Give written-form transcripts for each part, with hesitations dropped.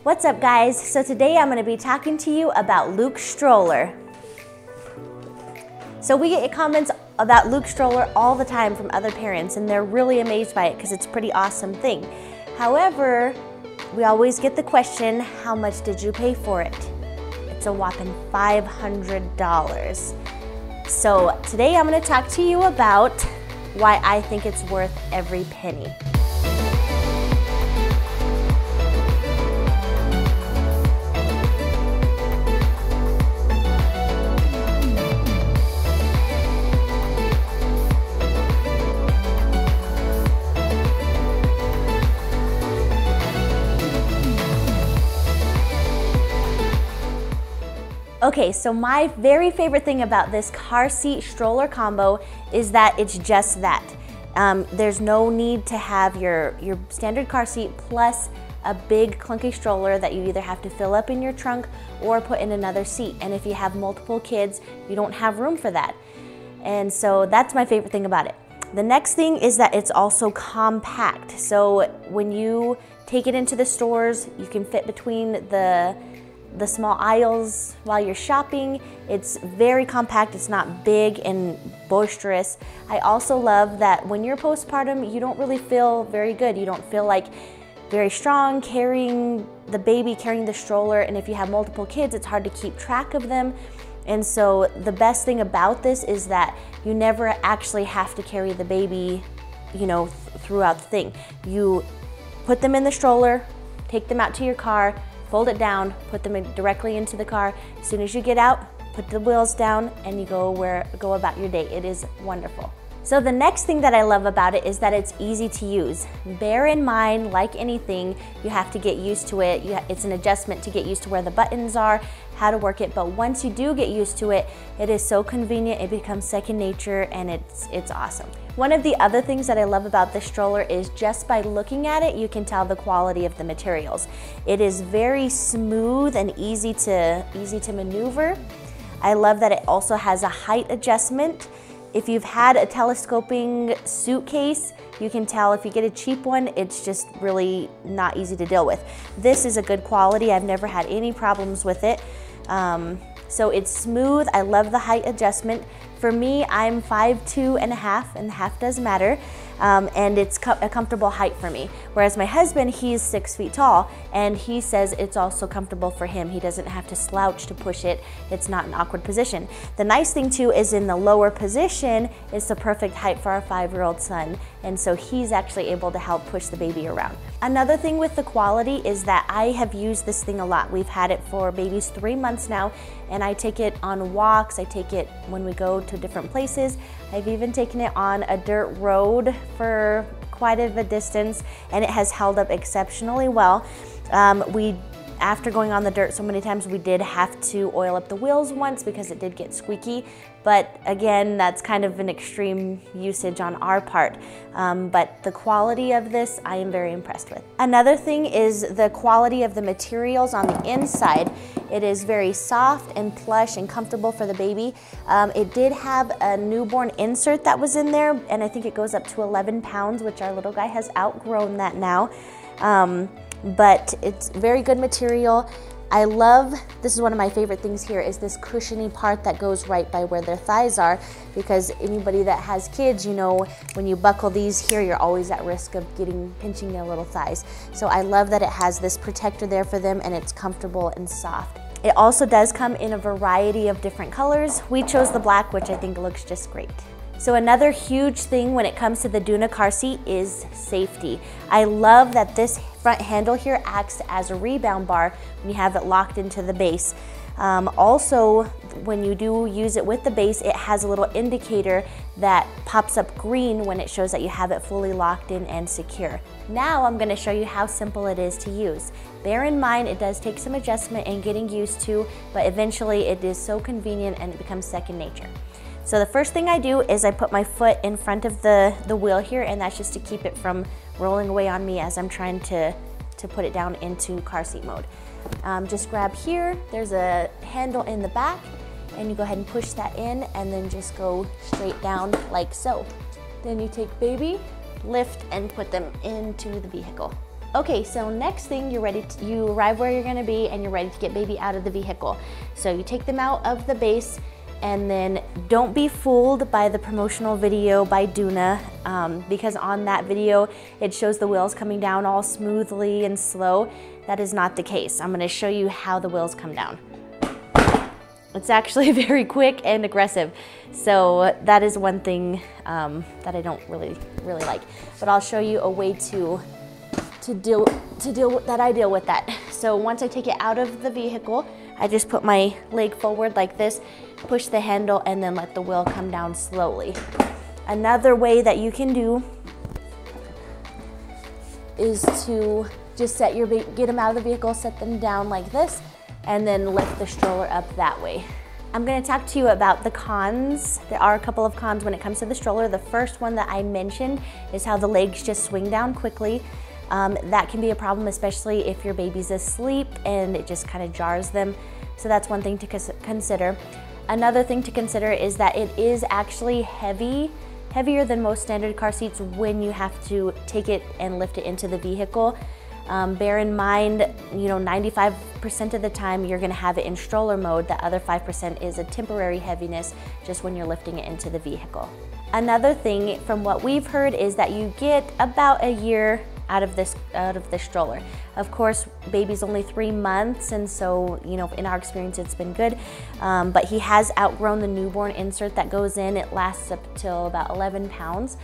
What's up, guys? So today I'm going to be talking to you about Luke's stroller. So we get comments about Luke's stroller all the time from other parents, and they're really amazed by it because it's a pretty awesome thing. However, we always get the question, how much did you pay for it? It's a whopping $500. So today I'm going to talk to you about why I think it's worth every penny. Okay, so my very favorite thing about this car seat stroller combo is that it's just that. There's no need to have your standard car seat plus a big clunky stroller that you either have to fill up in your trunk or put in another seat. And if you have multiple kids, you don't have room for that. And so that's my favorite thing about it. The next thing is that it's also compact. So when you take it into the stores, you can fit between the small aisles while you're shopping. It's very compact, it's not big and boisterous. I also love that when you're postpartum, you don't really feel very good. You don't feel like very strong carrying the baby, carrying the stroller, and if you have multiple kids, it's hard to keep track of them. And so the best thing about this is that you never actually have to carry the baby, throughout the thing. You put them in the stroller, take them out to your car, fold it down, put them directly into the car. As soon as you get out, put the wheels down and you go about your day. It is wonderful. So the next thing that I love about it is that it's easy to use. Bear in mind, like anything, you have to get used to it. It's an adjustment to get used to where the buttons are, how to work it, but once you do get used to it, it is so convenient, it becomes second nature, and it's awesome. One of the other things that I love about this stroller is just by looking at it, you can tell the quality of the materials. It is very smooth and easy to maneuver. I love that it also has a height adjustment. If you've had a telescoping suitcase, you can tell if you get a cheap one, it's just really not easy to deal with. This is a good quality. I've never had any problems with it. So it's smooth. I love the height adjustment. For me, I'm 5'2" and a half does matter, and it's a comfortable height for me. Whereas my husband, he's 6 feet tall, and he says it's also comfortable for him. He doesn't have to slouch to push it. It's not an awkward position. The nice thing too is in the lower position, it's the perfect height for our 5-year-old son, and so he's actually able to help push the baby around. Another thing with the quality is that I have used this thing a lot. We've had it for baby's 3 months now, and I take it on walks. I take it when we go to different places. I've even taken it on a dirt road for quite a distance, and it has held up exceptionally well. After going on the dirt so many times, we did have to oil up the wheels once because it did get squeaky. But again, that's kind of an extreme usage on our part. But the quality of this, I am very impressed with. Another thing is the quality of the materials on the inside. It is very soft and plush and comfortable for the baby. It did have a newborn insert that was in there, and I think it goes up to 11 pounds, which our little guy has outgrown that now. But it's very good material. I love, this is one of my favorite things here, is this cushiony part that goes right by where their thighs are, because anybody that has kids, when you buckle these here, you're always at risk of pinching their little thighs. So I love that it has this protector there for them, and it's comfortable and soft. It also does come in a variety of different colors. We chose the black, which I think looks just great. So another huge thing when it comes to the Doona car seat is safety. I love that this front handle here acts as a rebound bar when you have it locked into the base. Also, when you do use it with the base, it has a little indicator that pops up green when it shows that you have it fully locked in and secure. Now I'm going to show you how simple it is to use. Bear in mind, it does take some adjustment and getting used to, but eventually it is so convenient and it becomes second nature. So the first thing I do is I put my foot in front of the wheel here, and that's just to keep it from rolling away on me as I'm trying to put it down into car seat mode. Just grab here, there's a handle in the back, and you go ahead and push that in, and then just go straight down like so. Then you take baby, lift, and put them into the vehicle. Okay, so next thing, you arrive where you're gonna be and you're ready to get baby out of the vehicle. So you take them out of the base, and then don't be fooled by the promotional video by Doona, because on that video, it shows the wheels coming down all smoothly and slow. That is not the case. I'm gonna show you how the wheels come down. It's actually very quick and aggressive. So that is one thing that I don't really like. But I'll show you a way I deal with that. So once I take it out of the vehicle, I just put my leg forward like this, push the handle, and then let the wheel come down slowly. Another way that you can do is to just get them out of the vehicle, set them down like this, and then lift the stroller up that way. I'm gonna talk to you about the cons. There are a couple of cons when it comes to the stroller. The first one that I mentioned is how the legs just swing down quickly. That can be a problem, especially if your baby's asleep and it just kind of jars them. So that's one thing to consider. Another thing to consider is that it is actually heavier than most standard car seats when you have to take it and lift it into the vehicle. Bear in mind, 95% of the time you're gonna have it in stroller mode. The other 5% is a temporary heaviness just when you're lifting it into the vehicle. Another thing from what we've heard is that you get about a year out of this stroller. Of course, baby's only 3 months, and so in our experience it's been good. But he has outgrown the newborn insert that goes in. It lasts up till about 11 pounds.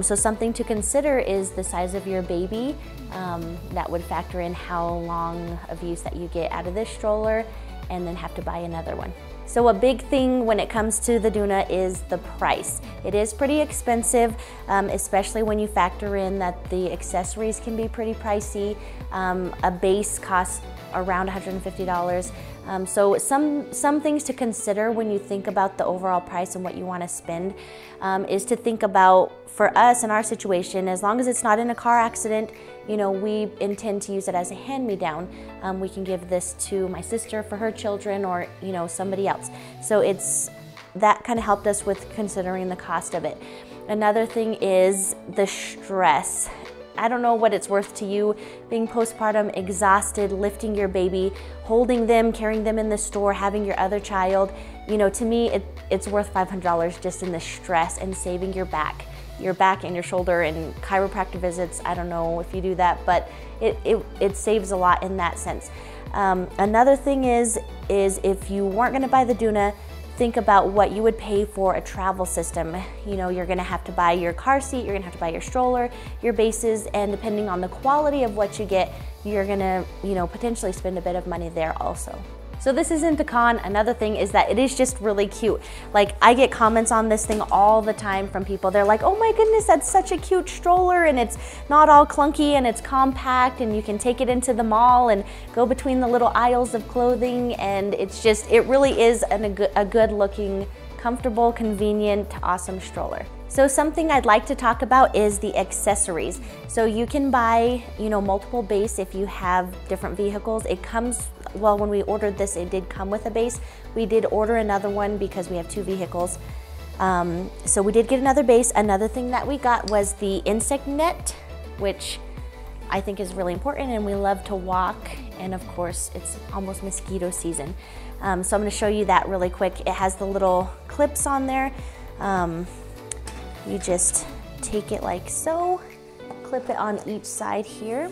So something to consider is the size of your baby. That would factor in how long of use that you get out of this stroller, and then have to buy another one. So a big thing when it comes to the Doona is the price. It is pretty expensive, especially when you factor in that the accessories can be pretty pricey. A base costs around $150. So some things to consider when you think about the overall price and what you want to spend is to think about, for us in our situation, as long as it's not in a car accident, we intend to use it as a hand-me-down. We can give this to my sister for her children, or somebody else. So that kind of helped us with considering the cost of it. Another thing is the stress. I don't know what it's worth to you, being postpartum, exhausted, lifting your baby, holding them, carrying them in the store, having your other child. To me, it's worth $500 just in the stress and saving your back and your shoulder, and chiropractor visits. I don't know if you do that, but it saves a lot in that sense. Another thing is if you weren't gonna buy the Doona, think about what you would pay for a travel system. You're gonna have to buy your car seat, you're gonna have to buy your stroller, your bases, and depending on the quality of what you get, you're gonna potentially spend a bit of money there also. So this isn't a con. Another thing is that it is just really cute. Like, I get comments on this thing all the time from people. They're like, oh my goodness, that's such a cute stroller, and it's not all clunky, and it's compact, and you can take it into the mall and go between the little aisles of clothing, and it really is a good looking, comfortable, convenient, awesome stroller. So something I'd like to talk about is the accessories. So you can buy, multiple base if you have different vehicles. It comes, well, when we ordered this, it did come with a base. We did order another one because we have 2 vehicles. So we did get another base. Another thing that we got was the insect net, which I think is really important, and we love to walk, and of course it's almost mosquito season. So I'm gonna show you that really quick. It has the little clips on there. You just take it like so, clip it on each side here,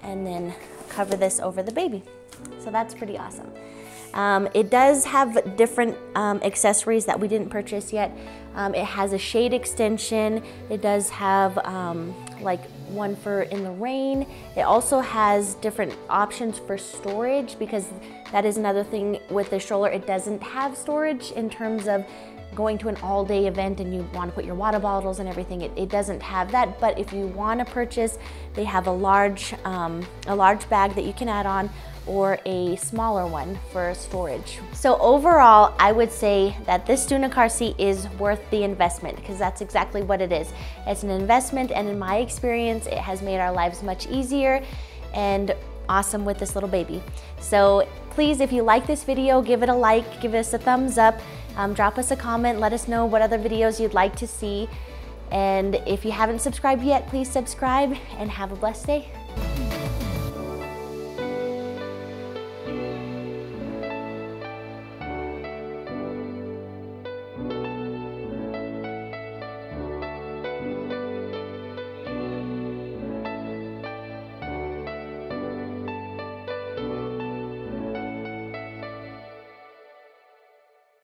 and then cover this over the baby. So that's pretty awesome. It does have different accessories that we didn't purchase yet. It has a shade extension. It does have like one for in the rain. It also has different options for storage, because that is another thing with the stroller. It doesn't have storage in terms of going to an all-day event and you want to put your water bottles and everything. It doesn't have that, but if you want to purchase, they have a large bag that you can add on, or a smaller one for storage. So overall, I would say that this Doona car seat is worth the investment, because that's exactly what it is. It's an investment, and in my experience, it has made our lives much easier and awesome with this little baby. So please, if you like this video, give it a like, give us a thumbs up, drop us a comment, let us know what other videos you'd like to see. And if you haven't subscribed yet, please subscribe and have a blessed day.